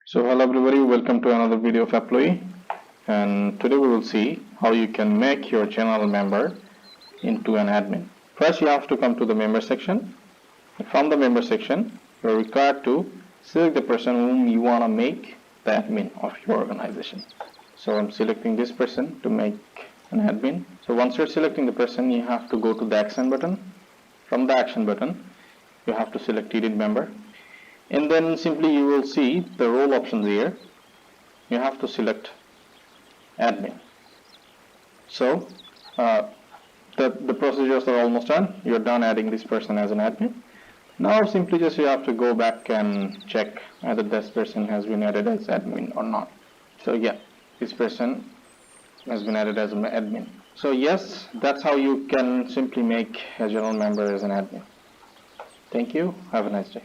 So hello everybody, welcome to another video of Apploye, and today we will see how you can make your channel member into an admin. First you have to come to the member section. From the member section you are required to select the person whom you want to make the admin of your organization. So I'm selecting this person to make an admin. So once you're selecting the person, you have to go to the action button. From the action button you have to select edit member, and then simply you will see the role options here. You have to select admin. So the procedures are almost done. You're done adding this person as an admin. Now simply just you have to go back and check whether this person has been added as admin or not. So yeah, this person has been added as an admin. So yes, that's how you can simply make a general member as an admin. Thank you. Have a nice day.